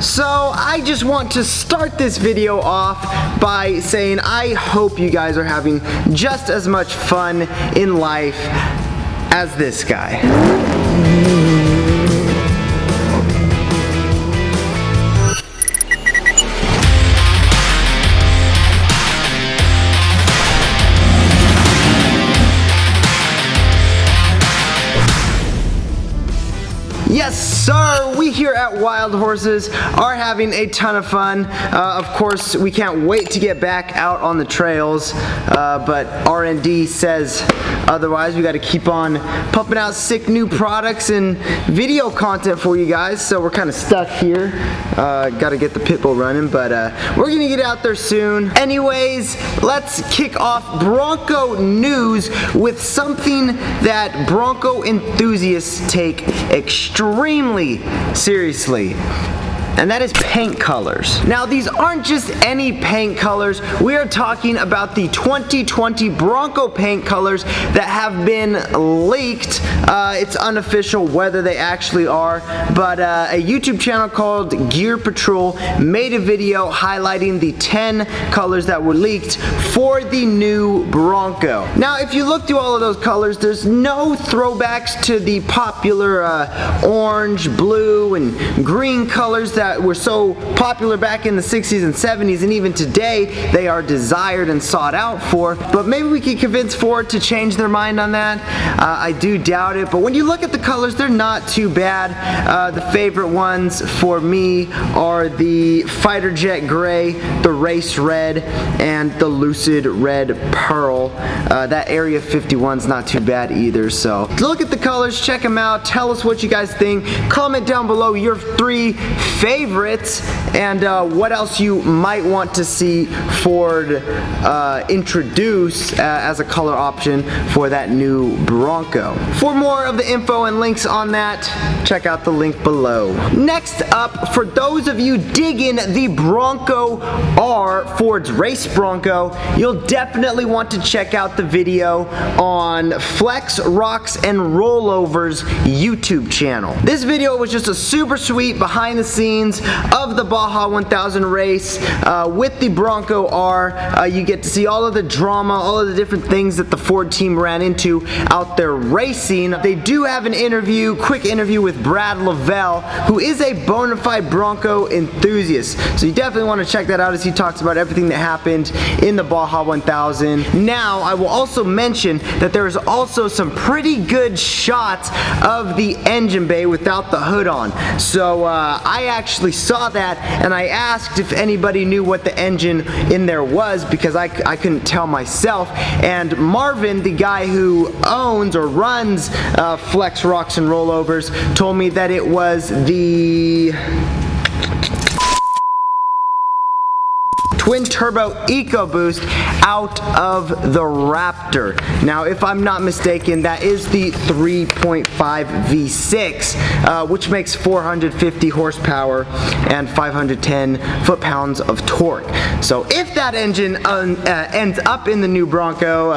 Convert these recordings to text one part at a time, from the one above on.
So I just want to start this video off by saying I hope you guys are having just as much fun in life as this guy. Yes, sir! We here at Wild Horses are having a ton of fun. Of course, we can't wait to get back out on the trails, but R&D says otherwise. We got to keep on pumping out sick new products and video content for you guys, so we're kind of stuck here. Got to get the pit bull running, but we're going to get out there soon. Anyways, let's kick off Bronco news with something that Bronco enthusiasts take extremely seriously, and that is paint colors. Now, these aren't just any paint colors. We are talking about the 2020 Bronco paint colors that have been leaked. It's unofficial whether they actually are, but a YouTube channel called Gear Patrol made a video highlighting the 10 colors that were leaked for the new Bronco. Now, if you look through all of those colors, there's no throwbacks to the popular orange, blue, and green colors that were so popular back in the 60s and 70s, and even today they are desired and sought out for. But maybe we can convince Ford to change their mind on that. I do doubt it, but when you look at the colors, they're not too bad. The favorite ones for me are the Fighter Jet Gray, the Race Red, and the Lucid Red Pearl. That Area 51's not too bad either, so look at the colors, check them out, tell us what you guys think, comment down below your 3 favorites and what else you might want to see Ford introduce as a color option for that new Bronco. For more of the info and links on that, check out the link below. Next up, for those of you digging the Bronco R, Ford's race Bronco, you'll definitely want to check out the video on Flex, Rocks, and Rollovers YouTube channel. This video was just a super sweet behind the scenes of the Baja 1000 race with the Bronco R. You get to see all of the drama, all of the different things that the Ford team ran into out there racing. They do have an interview, quick interview with Brad Lavelle, who is a bona fide Bronco enthusiast. So you definitely want to check that out as he talks about everything that happened in the Baja 1000. Now, I will also mention that there is also some pretty good shots of the engine bay without the hood on. So I actually saw that, and I asked if anybody knew what the engine in there was because I couldn't tell myself, and Marvin, the guy who owns or runs Flex, Rocks, and Rollovers, told me that it was the twin turbo EcoBoost out of the Raptor. Now, if I'm not mistaken, that is the 3.5 V6, which makes 450 horsepower and 510 foot-pounds of torque. So if that engine ends up in the new Bronco,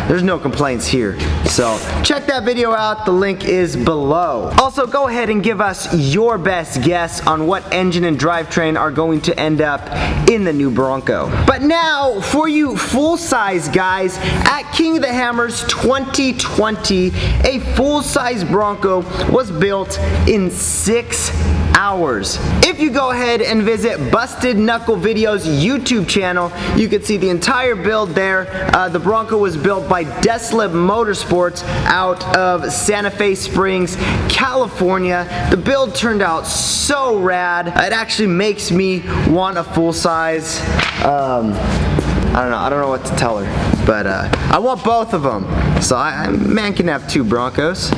there's no complaints here. So check that video out, the link is below. Also, go ahead and give us your best guess on what engine and drivetrain are going to end up in the new Bronco. But now, for you full-size guys, at King of the Hammers 2020, a full-size Bronco was built in 6 hours. If you go ahead and visit Busted Knuckle Video's YouTube channel, you can see the entire build there. The Bronco was built by Deslib Motorsports out of Santa Fe Springs, California. The build turned out so rad. It actually makes me want a full-size. I don't know what to tell her, but I want both of them. So man can have 2 Broncos,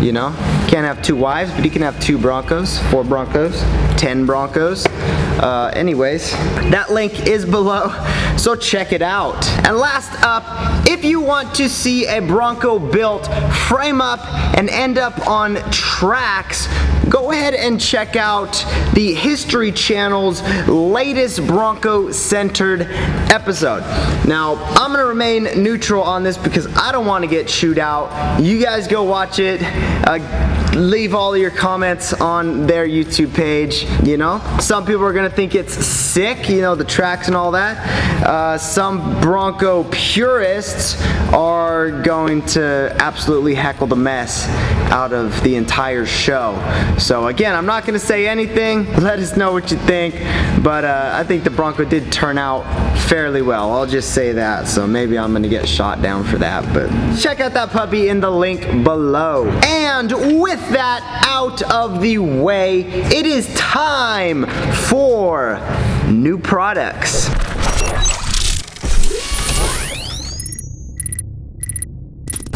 you know. Can't have 2 wives, but he can have 2 Broncos, 4 Broncos, 10 Broncos. Anyways, that link is below, so check it out. And last up, if you want to see a Bronco built, frame up, and end up on tracks, go ahead and check out the History Channel's latest Bronco-centered episode. Now, I'm gonna remain neutral on this because I don't want to get chewed out. You guys go watch it. leave all of your comments on their YouTube page, you know. Some people are gonna think it's sick, you know, the tracks and all that. Some Bronco purists are going to absolutely heckle the mess out of the entire show. So again, I'm not gonna say anything. Let us know what you think, but I think the Bronco did turn out fairly well. I'll just say that. So maybe I'm gonna get shot down for that, but check out that puppy in the link below. And with that out of the way, it is time for new products.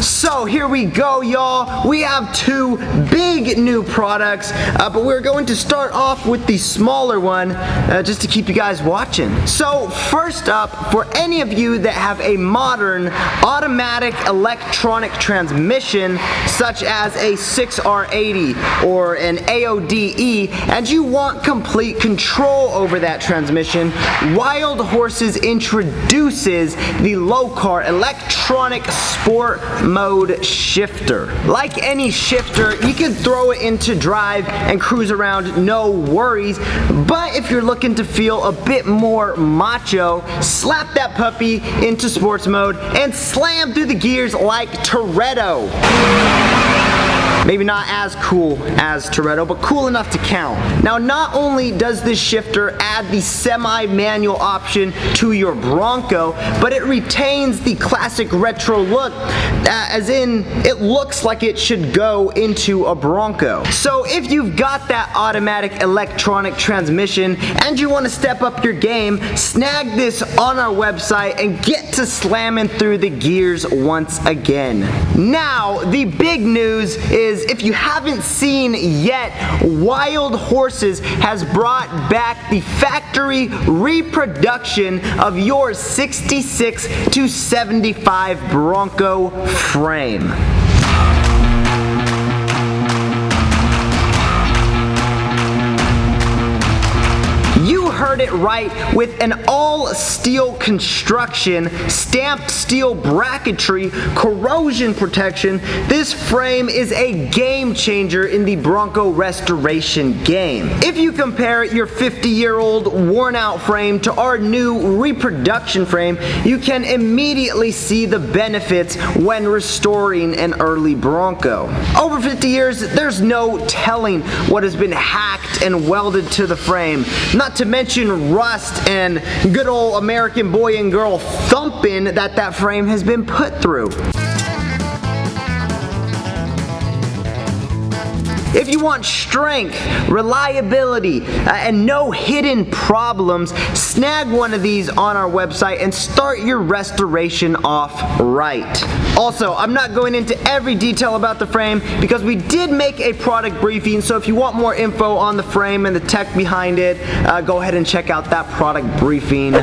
So here we go, y'all. We have two big new products, but we're going to start off with the smaller one just to keep you guys watching. So first up, for any of you that have a modern automatic electronic transmission, such as a 6R80 or an AODE, and you want complete control over that transmission, Wild Horses introduces the low-car electronic sport mode shifter. Like any shifter, you can throw it into drive and cruise around, no worries. But if you're looking to feel a bit more macho, slap that puppy into sports mode and slam through the gears like Toretto. Maybe not as cool as Toretto, but cool enough to count. Now, not only does this shifter add the semi-manual option to your Bronco, but it retains the classic retro look, as in, it looks like it should go into a Bronco. So if you've got that automatic electronic transmission and you want to step up your game, snag this on our website and get to slamming through the gears once again. Now, the big news is, if you haven't seen yet, Wild Horses has brought back the factory reproduction of your 66 to 75 Bronco frame. You heard it right. With an all-steel construction, stamped steel bracketry, corrosion protection, this frame is a game changer in the Bronco restoration game. If you compare your 50-year-old worn-out frame to our new reproduction frame, you can immediately see the benefits when restoring an early Bronco. Over 50 years, there's no telling what has been hacked and welded to the frame, not to mention rust and good old American boy and girl thumping that frame has been put through. If you want strength, reliability, and no hidden problems, snag one of these on our website and start your restoration off right. Also, I'm not going into every detail about the frame because we did make a product briefing, so if you want more info on the frame and the tech behind it, go ahead and check out that product briefing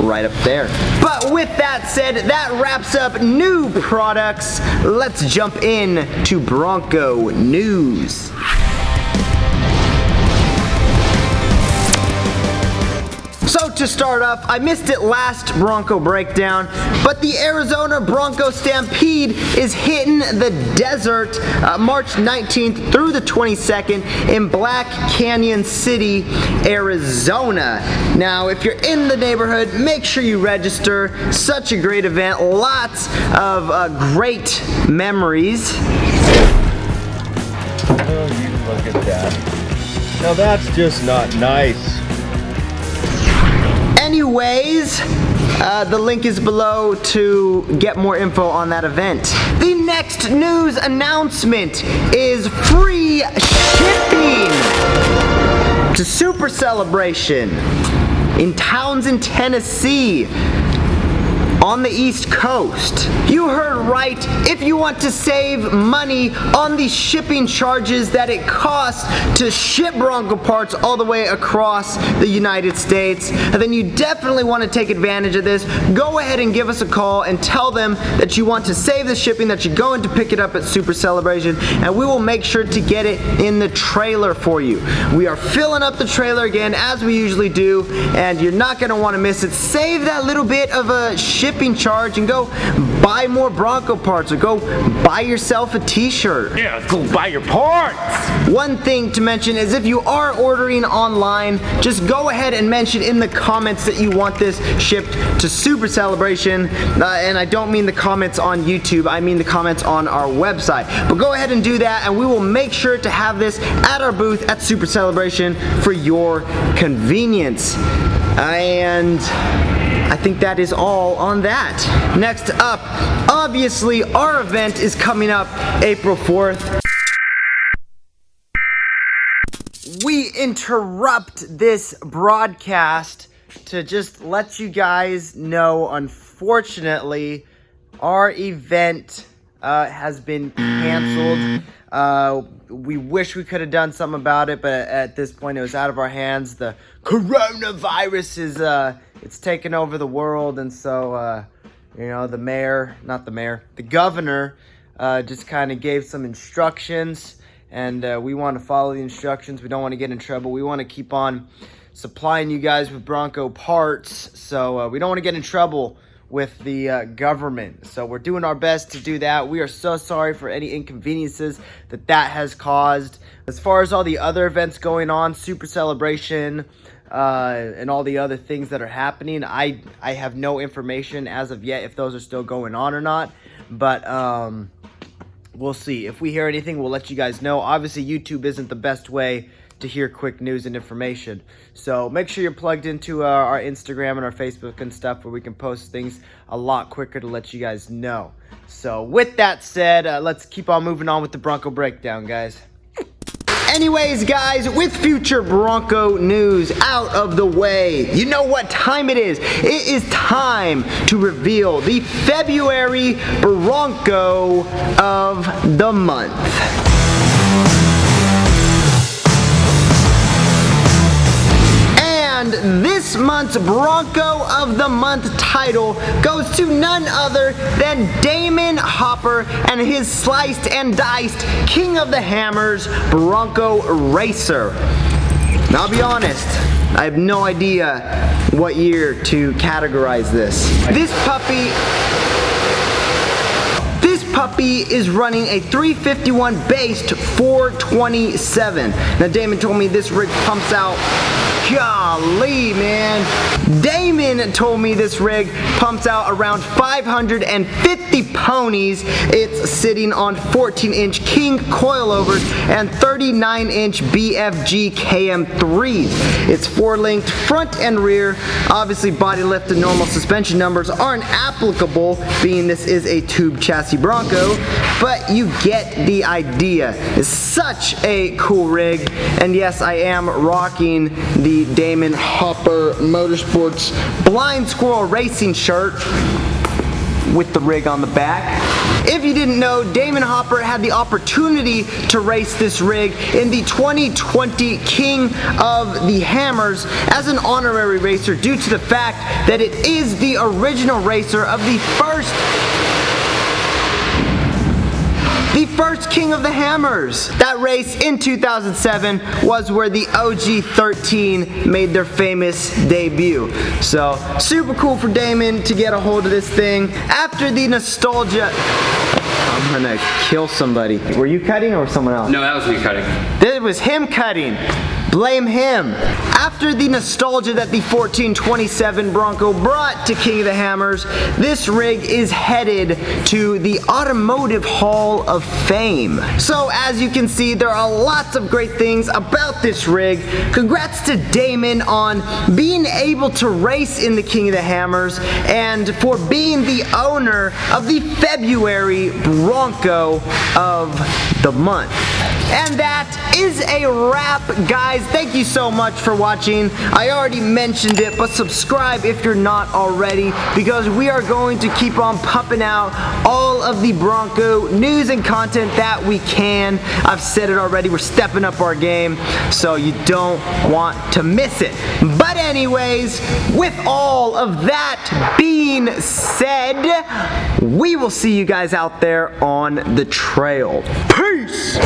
right up there. But with that said, that wraps up new products. Let's jump in to Bronco news. So to start off, I missed it last Bronco breakdown, but the Arizona Bronco Stampede is hitting the desert March 19th through the 22nd in Black Canyon City, Arizona. Now, if you're in the neighborhood, make sure you register. Such a great event, lots of great memories. Oh, you look at that. Now that's just not nice. Anyways, the link is below to get more info on that event. The next news announcement is free shipping to Super Celebration in Townsend, Tennessee, on the East Coast. You heard right. If you want to save money on the shipping charges that it costs to ship Bronco parts all the way across the United States, then you definitely want to take advantage of this. Go ahead and give us a call and tell them that you want to save the shipping, that you're going to pick it up at Super Celebration, and we will make sure to get it in the trailer for you. We are filling up the trailer again, as we usually do, and you're not going to want to miss it. Save that little bit of a shipping shipping charge and go buy more Bronco parts or go buy yourself a t-shirt. Yeah, let's go buy your parts. One thing to mention is if you are ordering online, just go ahead and mention in the comments that you want this shipped to Super Celebration. And I don't mean the comments on YouTube, I mean the comments on our website. But go ahead and do that, and we will make sure to have this at our booth at Super Celebration for your convenience. And I think that is all on that. Next up, obviously our event is coming up April 4th. We interrupt this broadcast to just let you guys know, unfortunately, our event has been canceled. We wish we could have done something about it, but at this point it was out of our hands. The coronavirus is it's taken over the world, and so you know, the governor just kind of gave some instructions, and we want to follow the instructions. We don't want to get in trouble. We want to keep on supplying you guys with Bronco parts, so we don't want to get in trouble with the government. So we're doing our best to do that. We are so sorry for any inconveniences that has caused. As far as all the other events going on, Super Celebration, and all the other things that are happening, I have no information as of yet if those are still going on or not. But we'll see. If we hear anything, we'll let you guys know. Obviously, YouTube isn't the best way to hear quick news and information. So make sure you're plugged into our Instagram and our Facebook and stuff, where we can post things a lot quicker to let you guys know. So with that said, let's keep on moving on with the Bronco breakdown, guys. Anyways, guys, with future Bronco news out of the way, you know what time it is. It is time to reveal the February Bronco of the month. And this month's Bronco of the Month title goes to none other than Damon Hopper and his sliced and diced King of the Hammers Bronco Racer. Now, I'll be honest, I have no idea what year to categorize this. This puppy is running a 351 based 427. Now, Damon told me this rig pumps out, golly, man. Damon told me this rig pumps out around 550 ponies. It's sitting on 14-inch King coilovers and 39-inch BFG KM3s. It's 4-linked front and rear. Obviously, body lift and normal suspension numbers aren't applicable, being this is a tube chassis Bronco, but you get the idea. It's such a cool rig, and yes, I am rocking the Damon Hopper Motorsports Blind Squirrel Racing shirt with the rig on the back. If you didn't know, Damon Hopper had the opportunity to race this rig in the 2020 King of the Hammers as an honorary racer due to the fact that it is the original racer of the first King of the Hammers. That race in 2007 was where the OG 13 made their famous debut. So super cool for Damon to get a hold of this thing. After the nostalgia, I'm gonna kill somebody. Were you cutting or someone else? No, that was me cutting. It was him cutting. Blame him. After the nostalgia that the 1427 Bronco brought to King of the Hammers, this rig is headed to the Automotive Hall of Fame. So as you can see, there are lots of great things about this rig. Congrats to Damon on being able to race in the King of the Hammers and for being the owner of the February Bronco of the month. And that is a wrap, guys. Thank you so much for watching. I already mentioned it, but subscribe if you're not already, because we are going to keep on pumping out all of the Bronco news and content that we can. I've said it already, we're stepping up our game, so you don't want to miss it. But anyways, with all of that being said, we will see you guys out there on the trail. Peace!